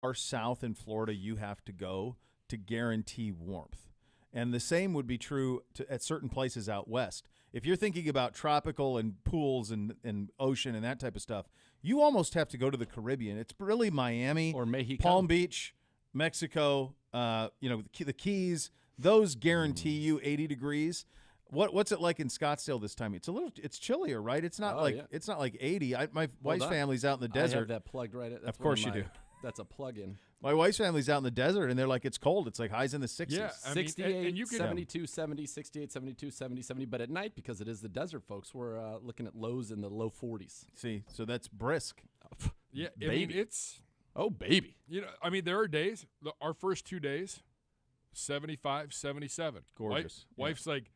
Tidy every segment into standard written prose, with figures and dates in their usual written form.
far south in Florida you have to go to guarantee warmth. And the same would be true at certain places out west. If you're thinking about tropical and pools and ocean and that type of stuff, you almost have to go to the Caribbean. It's really Miami or Mexico. Palm Beach, Mexico, the Keys. Those guarantee you 80 degrees. What's it like in Scottsdale this time? It's chillier, right? It's not it's not like 80. My wife's family's out in the desert. I have that plugged right at. Of course you do. That's a plug-in. My wife's family's out in the desert, and they're like, it's cold. It's like highs in the 60s. Yeah, 68, and you can, 72, 70, 68, 72, 70, 70. But at night, because it is the desert, folks, we're looking at lows in the low 40s. See, so that's brisk. Yeah, baby. I mean, it's oh baby. There are days. Our first 2 days, 75, 77. Gorgeous. Wife's like,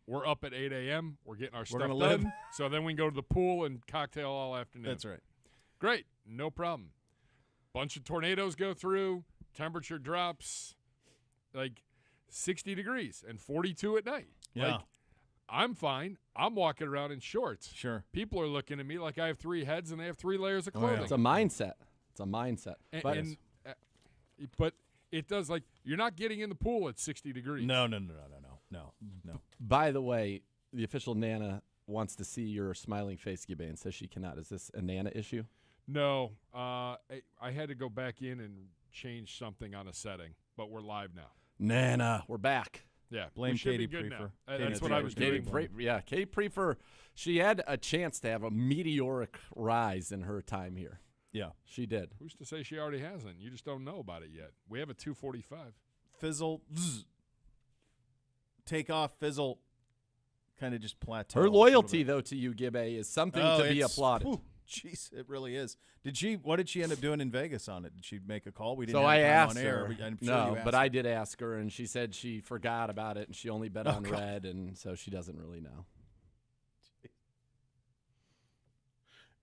we're up at 8 a.m. We're getting our stuff gonna done. live. So then we can go to the pool and cocktail all afternoon. That's right. Great, no problem. Bunch of tornadoes go through. Temperature drops like 60 degrees and 42 at night. Yeah. Like, I'm fine. I'm walking around in shorts. Sure. People are looking at me like I have 3 heads and they have 3 layers of clothing. It's a mindset. But it does, like, you're not getting in the pool at 60 degrees. No. By the way, the official Nana wants to see your smiling face, Gibbe, and says she cannot. Is this a Nana issue? No. I had to go back in and change something on a setting, but we're live now. Nana, we're back. Yeah, blame we should Katie be good Prefer. now. That's what I was doing. Katie Prefer, she had a chance to have a meteoric rise in her time here. Yeah. She did. Who's to say she already hasn't? You just don't know about it yet. We have a 245. Fizzle, zzz. Take off, fizzle, kind of just plateau. Her loyalty, though, to you, Gibbe, is something to be applauded. Jeez, it really is. What did she end up doing in Vegas on it? Did she make a call? We didn't. So have I time asked on air. her. I'm sure no, you asked but her. I did ask her, and she said she forgot about it, and she only bet on red, and so she doesn't really know.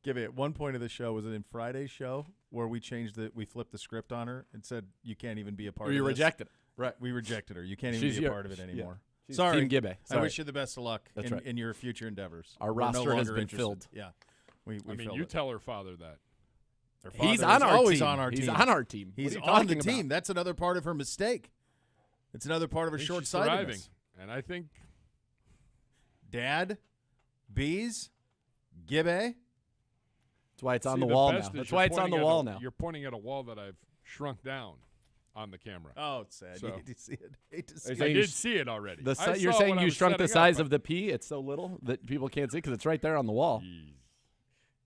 Give it. At one point of the show, was it in Friday's show where we flipped the script on her and said you can't even be a part of this? You rejected it. Right. We rejected her. You can't even be a part of it anymore. She's Sorry, Team Gibbe. I wish you the best of luck That's right. in your future endeavors. Our We're roster no has longer been interested. filled. Yeah. We You tell her father that. Her father He's on is our always team. on our team. He's on our team. He's What are you on the talking team. about? That's another part of her mistake. It's another part of her She's short-sightedness. thriving, and I think Dad, Bees, Gibbe. That's why it's on the the wall best now. is That's you're why it's on pointing the at wall a- now. You're pointing at a wall that I've shrunk down on the camera. Oh, it's sad. So- You hate to see it. Hate to see Are you it. I saying did see it already. You're saw saying when I you was shrunk the setting up, size but- of the P? It's so little that people can't see because it's right there on the wall. Jeez.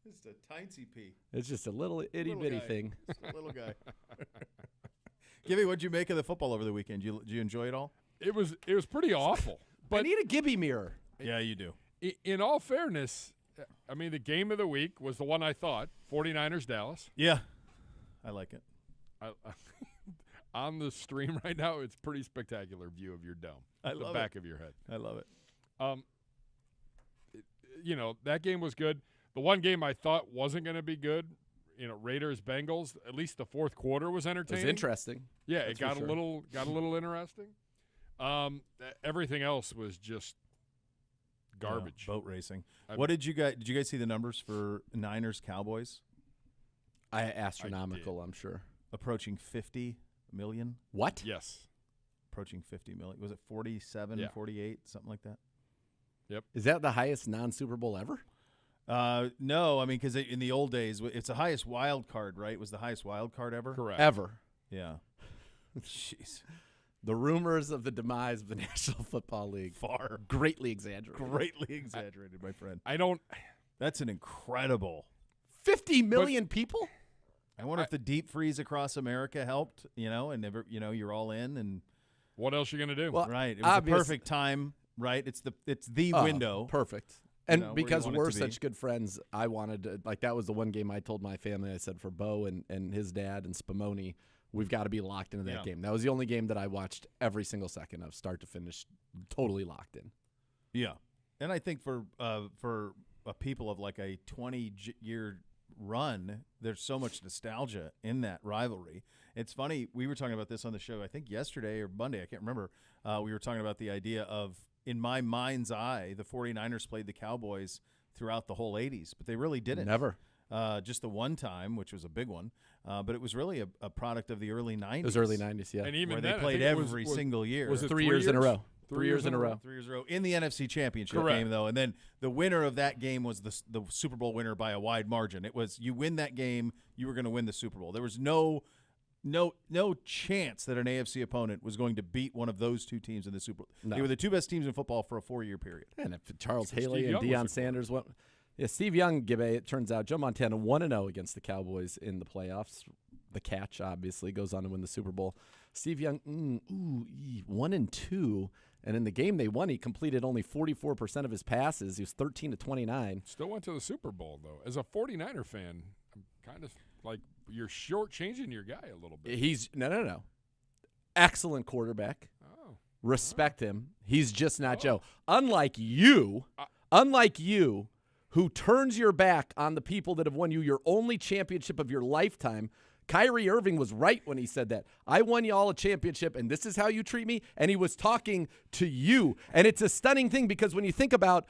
Just a tiny pea. It's just a little itty-bitty guy. thing. Just a little guy. Gibby, what'd you make of the football over the weekend? Did you enjoy it all? It was pretty awful. I But need a Gibby mirror. Yeah, you do. in all fairness, I mean, the game of the week was the one I thought, 49ers Dallas. Yeah, I like it. On the stream right now, it's a pretty spectacular view of your dome. I love the back it. of your head. I love it. That game was good. The one game I thought wasn't going to be good, Raiders Bengals. At least the fourth quarter was It entertaining. was interesting. Yeah, That's it got for a sure. little interesting. Everything else was just garbage. Boat racing. What did you guys see the numbers for Niners Cowboys? Astronomical, I'm sure. Approaching 50 million. What? Yes. Approaching 50 million. Was it 47, Yeah. 48, something like that? Is that the highest non-Super Bowl ever? No, I mean, because in the old days, it's the highest wild card, right? It was the highest wild card ever? Correct. Ever. Yeah. Jeez. The rumors of the demise of the National Football League Far. greatly exaggerated. Greatly exaggerated, my friend. I don't. That's an incredible. 50 million people? I wonder if the deep freeze across America helped, and you're all in and What else you going to do? Well, right. It was the perfect time, right? It's the window. Perfect. And where you because want it we're to be. such good friends, I wanted to, that was the one game I told my family, I said for Beau and his dad and Spumoni, we've got to be locked into that game. That was the only game that I watched every single second of start to finish, totally locked in. Yeah. And I think for people of like a 20-year run, there's so much nostalgia in that rivalry. It's funny, we were talking about this on the show, I think yesterday or Monday, I can't remember. We were talking about the idea of, in my mind's eye, the 49ers played the Cowboys throughout the whole 80s, but they really didn't. Never. Just the one time, which was a big one. but it was really a product of the early 90s. It was early 90s, yeah. And even where then, they I played think it every was single year. Was it 3 years in a row. 3 years in a row. 3 years in a row in the NFC Championship Correct. game, though. And then the winner of that game was the Super Bowl winner by a wide margin. It was you win that game, you were going to win the Super Bowl. There was no chance that an AFC opponent was going to beat one of those two teams in the Super Bowl. No. They were the two best teams in football for a 4-year period. And if Charles Steve Haley and Young was Deion a Sanders went. Yeah, Steve Young, Gibbe, it turns out Joe Montana 1-0 against the Cowboys in the playoffs. The catch, obviously, goes on to win the Super Bowl. Steve Young, 1-2. And in the game they won, he completed only 44% of his passes. He was 13-29. Still went to the Super Bowl, though. As a 49er fan, I'm kind of like you're shortchanging your guy a little bit. He's no. Excellent quarterback. Oh. Respect him. He's just not Joe. Unlike you, who turns your back on the people that have won you your only championship of your lifetime. Kyrie Irving was right when he said that. I won y'all a championship, and this is how you treat me. And he was talking to you. And it's a stunning thing because when you think about,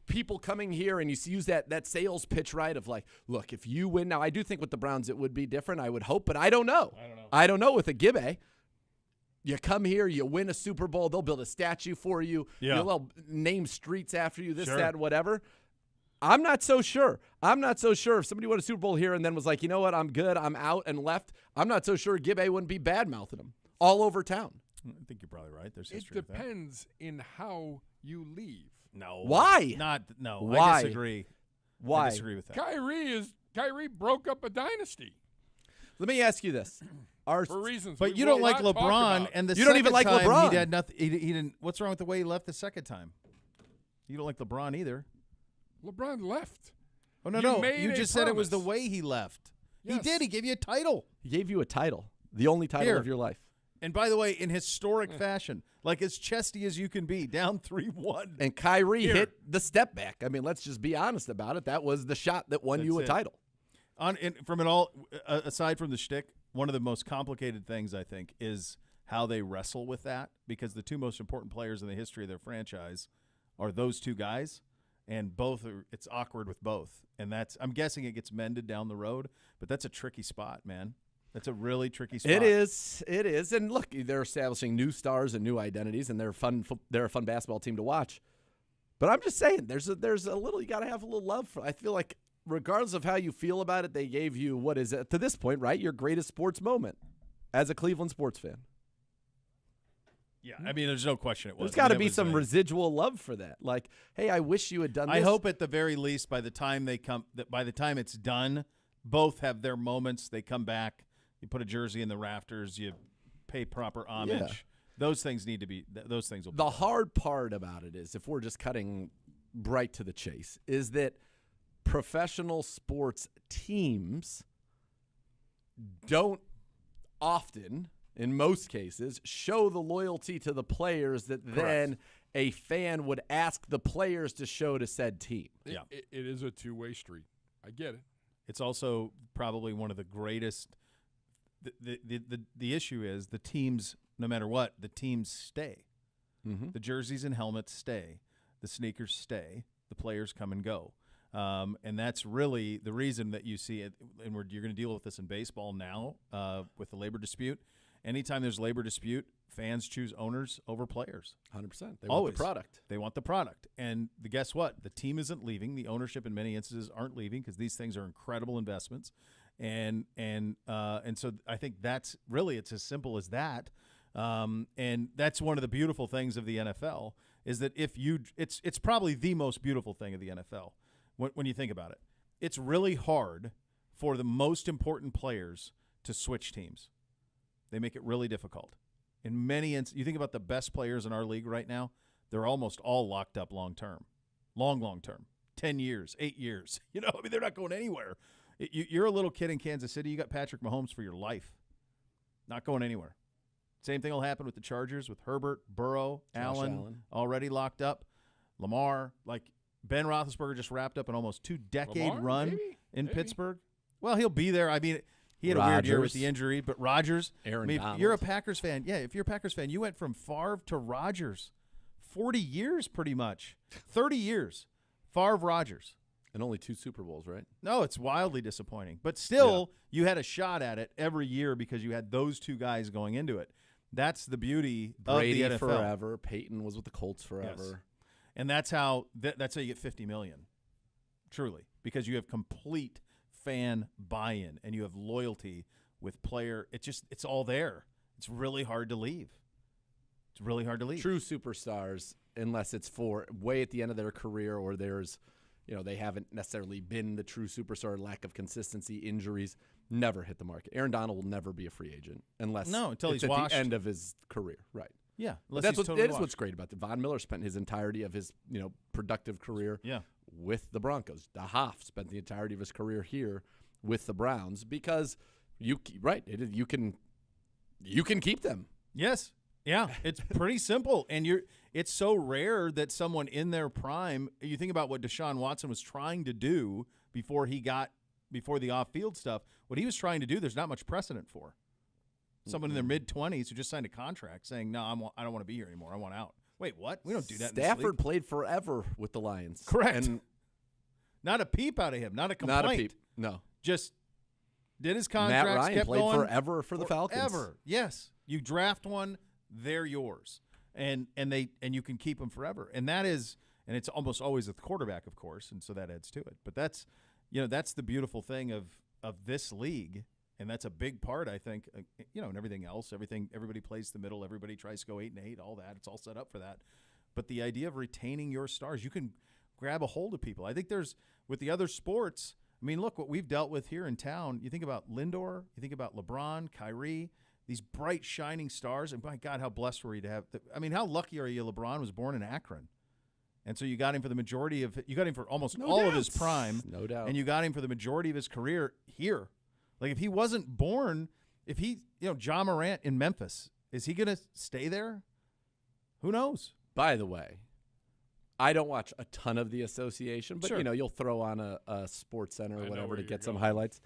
people coming here and you use that sales pitch, right, of like, look, if you win. Now, I do think with the Browns it would be different, I would hope, but I don't know. I don't know with a Gibbe. You come here, you win a Super Bowl, they'll build a statue for you. Yeah. They'll name streets after you, this, Sure. that, whatever. I'm not so sure. If somebody won a Super Bowl here and then was like, you know what, I'm good, I'm out, and left, I'm not so sure Gibbe wouldn't be bad-mouthing him all over town. I think you're probably right. There's It history with that. depends in how you leave. No. Why? No. Why? I disagree. Why? I disagree with that. Kyrie broke up a dynasty Let me ask you this. for reasons. But we you don't will like not talk LeBron, about. and the You don't second even like time LeBron. He had nothing. He didn't. What's wrong with the way he left the second time? You don't like LeBron either. LeBron left. Oh no, You no. made You a just said it was the promise. way he left. He Yes. did. He gave you a title. He gave you a title, the only title Here. of your life. And by the way, in historic fashion, like as chesty as you can be, down 3-1. And Kyrie Here. hit the step back. I mean, let's just be honest about it. That was the shot that won you a That's it. title. Aside from the shtick, one of the most complicated things I think is how they wrestle with that, because the two most important players in the history of their franchise are those two guys, and it's awkward with both. And I'm guessing it gets mended down the road, but that's a tricky spot, man. That's a really tricky spot. It is. And look, they're establishing new stars and new identities, and they're a fun basketball team to watch. But I'm just saying, there's a little, you got to have a little love for. I feel like regardless of how you feel about it, they gave you what is it to this point, right? Your greatest sports moment as a Cleveland sports fan. Yeah, I mean, there's no question it was. There's got to I mean, be it was some residual love for that. Like, hey, I wish you had done this. I hope at the very least, by the time it's done, both have their moments. They come back. You put a jersey in the rafters. You pay proper homage. Yeah. Those things need to be. Those things will. The hard part about it is, if we're just cutting right to the chase, is that professional sports teams don't often, in most cases, show the loyalty to the players that then a fan would ask the players to show to said team. Yeah. It is a two-way street. I get it. It's also probably one of the greatest. The issue is the teams, no matter what, the teams stay. Mm-hmm. The jerseys and helmets stay. The sneakers stay. The players come and go. And that's really the reason that you see it. And you're going to deal with this in baseball now with the labor dispute. Anytime there's labor dispute, fans choose owners over players. 100%. They Always. want the product. They want the product. And guess what? The team isn't leaving. The ownership in many instances aren't leaving because these things are incredible investments. And so I think that's really, it's as simple as that. And that's one of the beautiful things of the NFL is that it's probably the most beautiful thing of the NFL when you think about it. It's really hard for the most important players to switch teams. They make it really difficult. In many instances, you think about the best players in our league right now, they're almost all locked up long term, 10 years, 8 years. I mean, they're not going anywhere. You're a little kid in Kansas City. You got Patrick Mahomes for your life. Not going anywhere. Same thing will happen with the Chargers with Herbert, Burrow, Allen already locked up. Lamar, like Ben Roethlisberger just wrapped up an almost 2-decade run in Pittsburgh. Well, he'll be there. I mean, he had a weird year with the injury, but Rodgers. Aaron Donald. You're a Packers fan. Yeah, if you're a Packers fan, you went from Favre to Rodgers. 40 years pretty much. 30 years. Favre, Rodgers. And only 2 Super Bowls, right? No, it's wildly disappointing. But still, you had a shot at it every year because you had those 2 guys going into it. That's the beauty Brady of the NFL. forever. Peyton was with the Colts forever. Yes. And that's how you get $50 million, truly, because you have complete fan buy-in and you have loyalty with player. It's all there. It's really hard to leave. It's really hard to leave. True superstars, unless it's for way at the end of their career or there's, they haven't necessarily been the true superstar, lack of consistency, injuries, never hit the market. Aaron Donald will never be a free agent until he's at washed. the end of his career. Right. Yeah. But that's what's great about it. Von Miller spent his entirety of his, productive career with the Broncos. DeHoff spent the entirety of his career here with the Browns because you can keep them. Yes. Yeah, it's pretty simple, and it's so rare that someone in their prime. You think about what Deshaun Watson was trying to do before the off-field stuff. What he was trying to do, there's not much precedent for. Someone in their mid-20s who just signed a contract saying, "No, I don't want to be here anymore. I want out." Wait, what? We don't do that. Stafford played forever with the Lions. Correct. And not a peep out of him. Not a complaint. Not a peep. No. Just did his contracts. Matt Ryan kept played going forever for the Falcons. Forever. Yes. You draft one. They're yours, and you can keep them forever, and it's almost always with the quarterback, of course, and so that adds to it. But that's the beautiful thing of this league, and that's a big part, I think. And everything else, everybody plays the middle, everybody tries to go 8-8, all that. It's all set up for that. But the idea of retaining your stars, you can grab a hold of people. I think there's with the other sports. I mean, look what we've dealt with here in town. You think about Lindor, you think about LeBron, Kyrie. These bright, shining stars, and my God, how blessed were you to have how lucky are you LeBron was born in Akron? And so you got him for the majority of – you got him for almost all of his prime. No doubt. And you got him for the majority of his career here. Like if he wasn't born – if he – Ja Morant in Memphis, is he going to stay there? Who knows? By the way, I don't watch a ton of the association, but, Sure. You'll throw on a Sports Center or whatever to get some highlights.